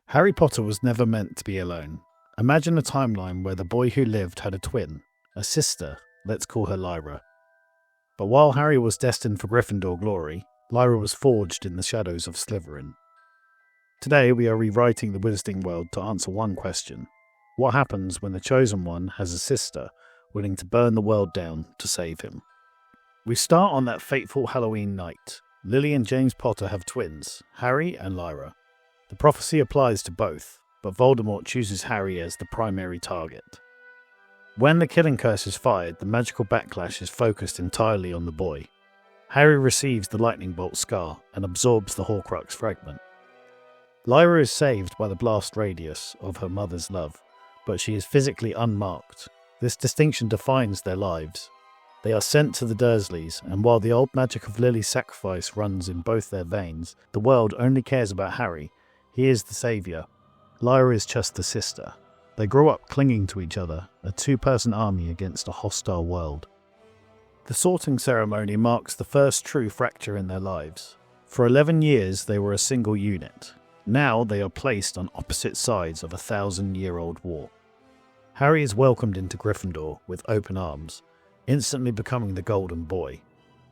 Harry Potter was never meant to be alone. Imagine a timeline where the boy who lived had a twin, a sister, let's call her Lyra. But while Harry was destined for Gryffindor glory, Lyra was forged in the shadows of Slytherin. Today we are rewriting the Wizarding world to answer one question. What happens when the Chosen One has a sister willing to burn the world down to save him? We start on that fateful Halloween night. Lily and James Potter have twins, Harry and Lyra. The prophecy applies to both, but Voldemort chooses Harry as the primary target. When the killing curse is fired, the magical backlash is focused entirely on the boy. Harry receives the lightning bolt scar and absorbs the horcrux fragment. Lyra is saved by the blast radius of her mother's love, but she is physically unmarked. This distinction defines their lives. They are sent to the Dursleys, and while the old magic of Lily's sacrifice runs in both their veins, the world only cares about Harry. He is the saviour. Lyra is just the sister. They grow up clinging to each other, a two-person army against a hostile world. The sorting ceremony marks the first true fracture in their lives. For 11 years they were a single unit. Now they are placed on opposite sides of a 1,000-year-old war. Harry is welcomed into Gryffindor with open arms, instantly becoming the golden boy,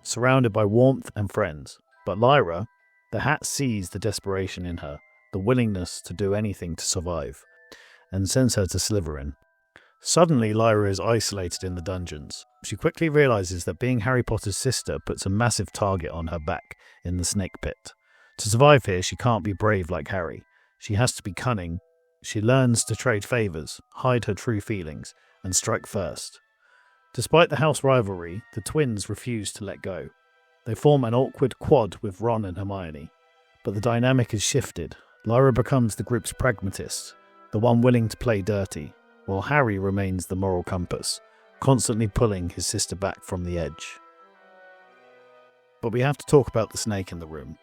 surrounded by warmth and friends. But Lyra, the hat sees the desperation in her, the willingness to do anything to survive, and sends her to Slytherin. Suddenly Lyra is isolated in the dungeons. She quickly realises that being Harry Potter's sister puts a massive target on her back in the snake pit. To survive here, she can't be brave like Harry. She has to be cunning. She learns to trade favours, hide her true feelings, and strike first. Despite the house rivalry, the twins refuse to let go. They form an awkward quad with Ron and Hermione. But the dynamic is shifted. Lyra becomes the group's pragmatist, the one willing to play dirty, while Harry remains the moral compass, constantly pulling his sister back from the edge. But we have to talk about the snake in the room,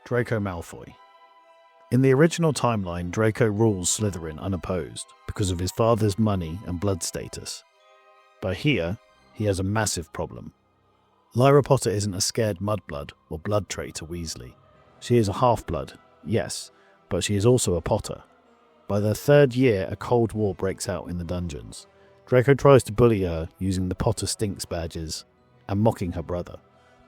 Draco Malfoy. In the original timeline, Draco rules Slytherin unopposed because of his father's money and blood status. But here, he has a massive problem. Lyra Potter isn't a scared mudblood or blood traitor Weasley. She is a half-blood, yes, but she is also a Potter. By their third year, a cold war breaks out in the dungeons. Draco tries to bully her using the Potter Stinks badges and mocking her brother.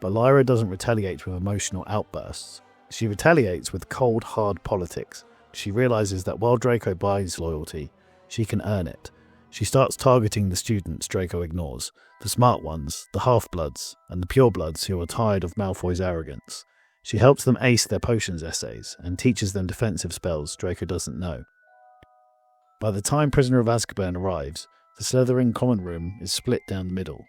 But Lyra doesn't retaliate with emotional outbursts. She retaliates with cold, hard politics. She realises that while Draco buys loyalty, she can earn it. She starts targeting the students Draco ignores, the smart ones, the half-bloods, and the purebloods who are tired of Malfoy's arrogance. She helps them ace their potions essays and teaches them defensive spells Draco doesn't know. By the time Prisoner of Azkaban arrives, the Slytherin common room is split down the middle.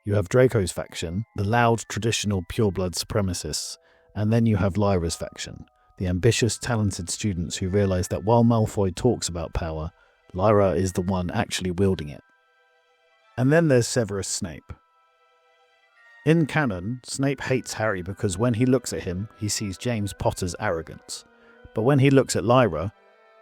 You have Draco's faction, the loud, traditional pureblood supremacists, and then you have Lyra's faction, the ambitious, talented students who realise that while Malfoy talks about power, Lyra is the one actually wielding it. And then there's Severus Snape. In canon, Snape hates Harry because when he looks at him, he sees James Potter's arrogance. But when he looks at Lyra,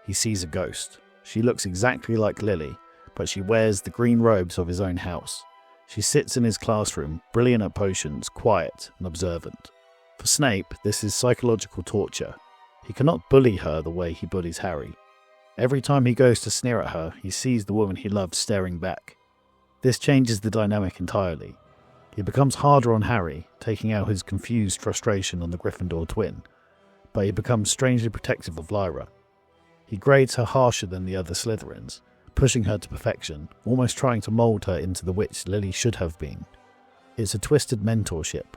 he sees a ghost. She looks exactly like Lily, but she wears the green robes of his own house. She sits in his classroom, brilliant at potions, quiet and observant. For Snape, this is psychological torture. He cannot bully her the way he bullies Harry. Every time he goes to sneer at her, he sees the woman he loves staring back. This changes the dynamic entirely. He becomes harder on Harry, taking out his confused frustration on the Gryffindor twin, but he becomes strangely protective of Lyra. He grades her harsher than the other Slytherins, pushing her to perfection, almost trying to mould her into the witch Lily should have been. It's a twisted mentorship.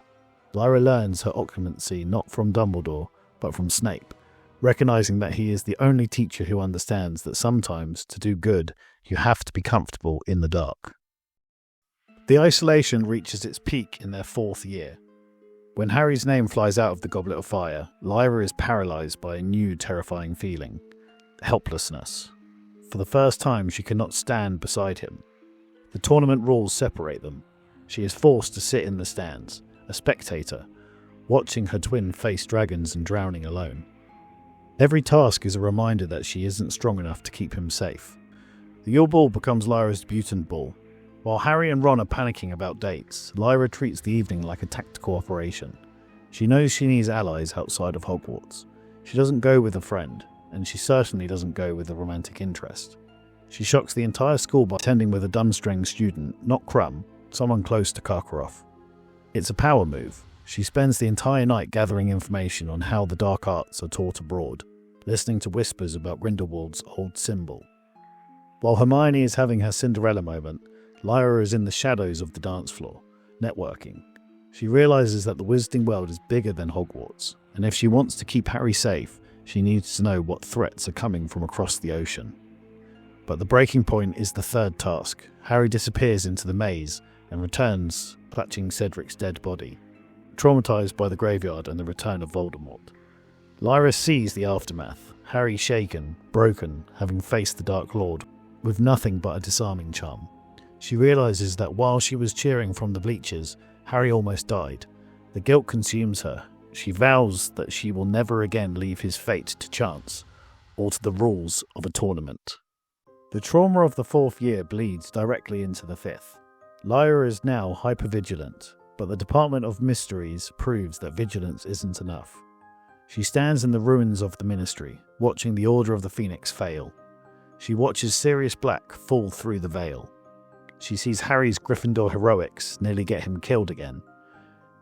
Lyra learns her occlumency not from Dumbledore, but from Snape, recognizing that he is the only teacher who understands that sometimes, to do good, you have to be comfortable in the dark. The isolation reaches its peak in their 4th year. When Harry's name flies out of the Goblet of Fire, Lyra is paralysed by a new terrifying feeling. Helplessness. For the first time, she cannot stand beside him. The tournament rules separate them. She is forced to sit in the stands, a spectator, watching her twin face dragons and drowning alone. Every task is a reminder that she isn't strong enough to keep him safe. The Yule Ball becomes Lyra's debutant ball. While Harry and Ron are panicking about dates, Lyra treats the evening like a tactical operation. She knows she needs allies outside of Hogwarts. She doesn't go with a friend. and she certainly doesn't go with a romantic interest. She shocks the entire school by attending with a Dunstring student, not Crumb, someone close to Karkaroff. It's a power move. She spends the entire night gathering information on how the dark arts are taught abroad, listening to whispers about Grindelwald's old symbol. While Hermione is having her Cinderella moment, Lyra is in the shadows of the dance floor, networking. She realises that the wizarding world is bigger than Hogwarts, and if she wants to keep Harry safe, she needs to know what threats are coming from across the ocean. But the breaking point is the third task. Harry disappears into the maze and returns, clutching Cedric's dead body, traumatised by the graveyard and the return of Voldemort. Lyra sees the aftermath, Harry shaken, broken, having faced the Dark Lord, with nothing but a disarming charm. She realises that while she was cheering from the bleachers, Harry almost died. The guilt consumes her. She vows that she will never again leave his fate to chance, or to the rules of a tournament. The trauma of the fourth year bleeds directly into the fifth. Lyra is now hypervigilant, but the Department of Mysteries proves that vigilance isn't enough. She stands in the ruins of the Ministry, watching the Order of the Phoenix fail. She watches Sirius Black fall through the veil. She sees Harry's Gryffindor heroics nearly get him killed again.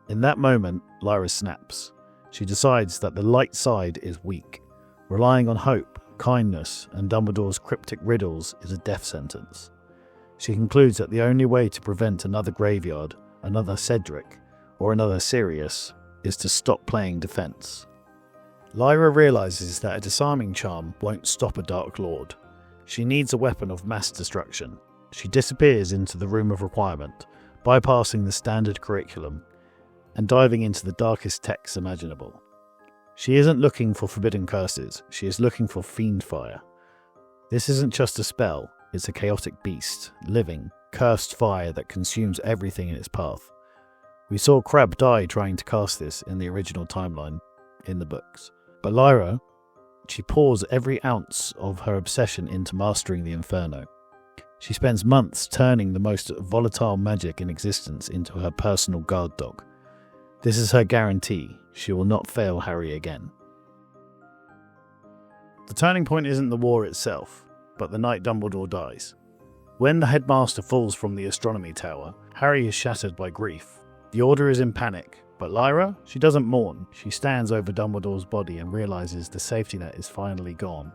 In that moment, Lyra snaps. She decides that the light side is weak. Relying on hope, kindness, and Dumbledore's cryptic riddles is a death sentence. She concludes that the only way to prevent another graveyard, another Cedric, or another Sirius is to stop playing defense. Lyra realizes that a disarming charm won't stop a Dark Lord. She needs a weapon of mass destruction. She disappears into the Room of Requirement, bypassing the standard curriculum, and diving into the darkest texts imaginable. She isn't looking for forbidden curses, she is looking for fiend fire. This isn't just a spell, it's a chaotic beast, living, cursed fire that consumes everything in its path. We saw Crabbe die trying to cast this in the original timeline, in the books. But Lyra, she pours every ounce of her obsession into mastering the Inferno. She spends months turning the most volatile magic in existence into her personal guard dog. This is her guarantee. She will not fail Harry again. The turning point isn't the war itself, but the night Dumbledore dies. When the headmaster falls from the astronomy tower, Harry is shattered by grief. The Order is in panic, but Lyra, she doesn't mourn. She stands over Dumbledore's body and realises the safety net is finally gone.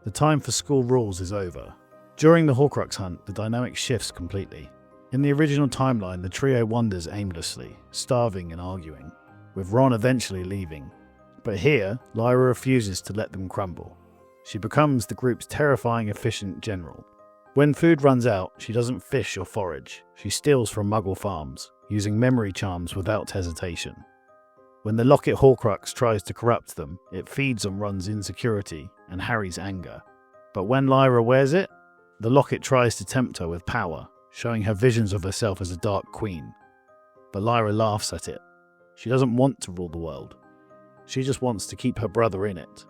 The time for school rules is over. During the Horcrux hunt, the dynamic shifts completely. In the original timeline, the trio wanders aimlessly, starving and arguing, with Ron eventually leaving. But here, Lyra refuses to let them crumble. She becomes the group's terrifying efficient general. When food runs out, she doesn't fish or forage. She steals from Muggle farms, using memory charms without hesitation. When the Locket Horcrux tries to corrupt them, it feeds on Ron's insecurity and Harry's anger. But when Lyra wears it, the locket tries to tempt her with power, showing her visions of herself as a dark queen. But Lyra laughs at it. She doesn't want to rule the world. She just wants to keep her brother in it.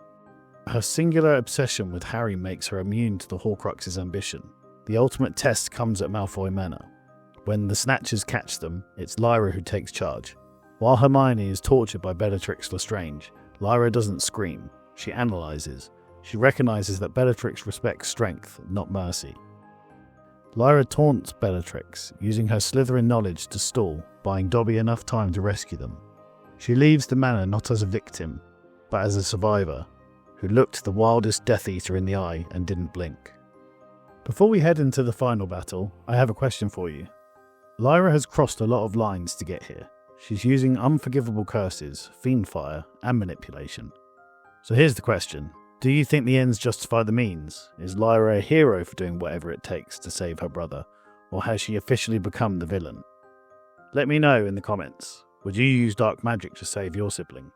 Her singular obsession with Harry makes her immune to the Horcrux's ambition. The ultimate test comes at Malfoy Manor. When the Snatchers catch them, it's Lyra who takes charge. While Hermione is tortured by Bellatrix Lestrange, Lyra doesn't scream. She analyses. She recognises that Bellatrix respects strength, not mercy. Lyra taunts Bellatrix, using her Slytherin knowledge to stall, buying Dobby enough time to rescue them. She leaves the manor not as a victim, but as a survivor, who looked the wildest Death Eater in the eye and didn't blink. Before we head into the final battle, I have a question for you. Lyra has crossed a lot of lines to get here. She's using unforgivable curses, fiend fire, and manipulation. So here's the question. Do you think the ends justify the means? Is Lyra a hero for doing whatever it takes to save her brother? Or has she officially become the villain? Let me know in the comments. Would you use dark magic to save your sibling?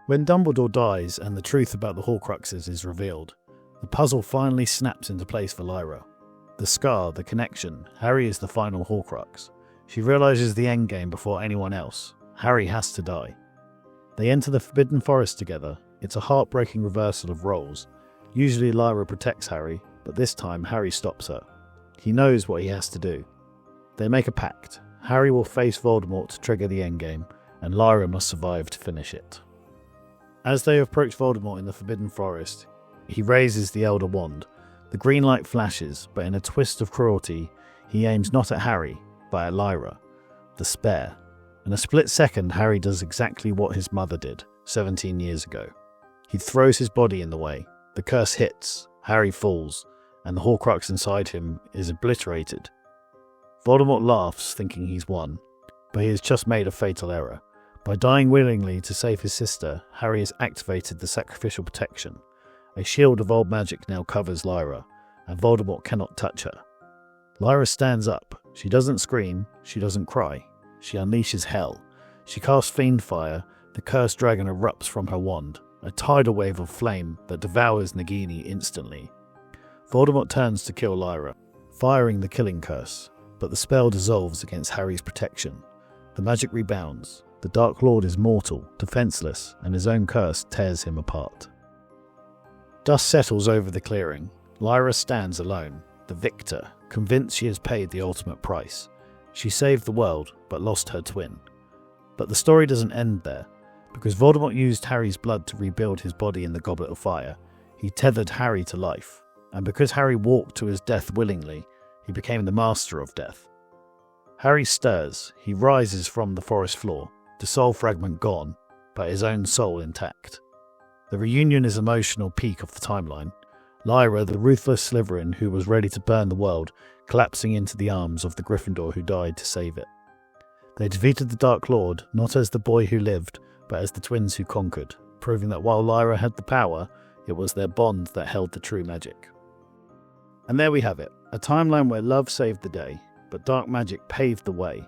When Dumbledore dies and the truth about the Horcruxes is revealed, the puzzle finally snaps into place for Lyra. The scar, the connection, Harry is the final Horcrux. She realises the endgame before anyone else. Harry has to die. They enter the Forbidden Forest together. It's a heartbreaking reversal of roles. Usually Lyra protects Harry, but this time Harry stops her. He knows what he has to do. They make a pact. Harry will face Voldemort to trigger the endgame, and Lyra must survive to finish it. As they approach Voldemort in the Forbidden Forest, he raises the Elder Wand. The green light flashes, but in a twist of cruelty, he aims not at Harry, but at Lyra, the spare. In a split second, Harry does exactly what his mother did 17 years ago. He throws his body in the way. The curse hits, Harry falls, and the horcrux inside him is obliterated. Voldemort laughs, thinking he's won, but he has just made a fatal error. By dying willingly to save his sister, Harry has activated the sacrificial protection. A shield of old magic now covers Lyra, and Voldemort cannot touch her. Lyra stands up. She doesn't scream, she doesn't cry. She unleashes hell. She casts fiend fire. The cursed dragon erupts from her wand, a tidal wave of flame that devours Nagini instantly. Voldemort turns to kill Lyra, firing the killing curse, but the spell dissolves against Harry's protection. The magic rebounds. The Dark Lord is mortal, defenseless, and his own curse tears him apart. Dust settles over the clearing. Lyra stands alone, the victor, convinced she has paid the ultimate price. She saved the world, but lost her twin. But the story doesn't end there. Because Voldemort used Harry's blood to rebuild his body in the Goblet of Fire, he tethered Harry to life. And because Harry walked to his death willingly, he became the master of death. Harry stirs. He rises from the forest floor, the soul fragment gone, but his own soul intact. The reunion is an emotional peak of the timeline. Lyra, the ruthless Slytherin who was ready to burn the world, collapsing into the arms of the Gryffindor who died to save it. They defeated the Dark Lord, not as the boy who lived, but as the twins who conquered, proving that while Lyra had the power, it was their bond that held the true magic. And there we have it, a timeline where love saved the day, but dark magic paved the way.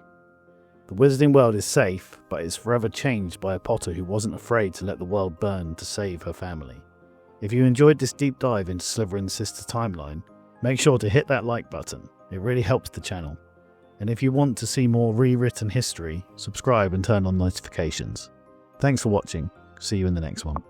The wizarding world is safe, but is forever changed by a Potter who wasn't afraid to let the world burn to save her family. If you enjoyed this deep dive into Slytherin's sister timeline, make sure to hit that like button, it really helps the channel. And if you want to see more rewritten history, subscribe and turn on notifications. Thanks for watching, see you in the next one.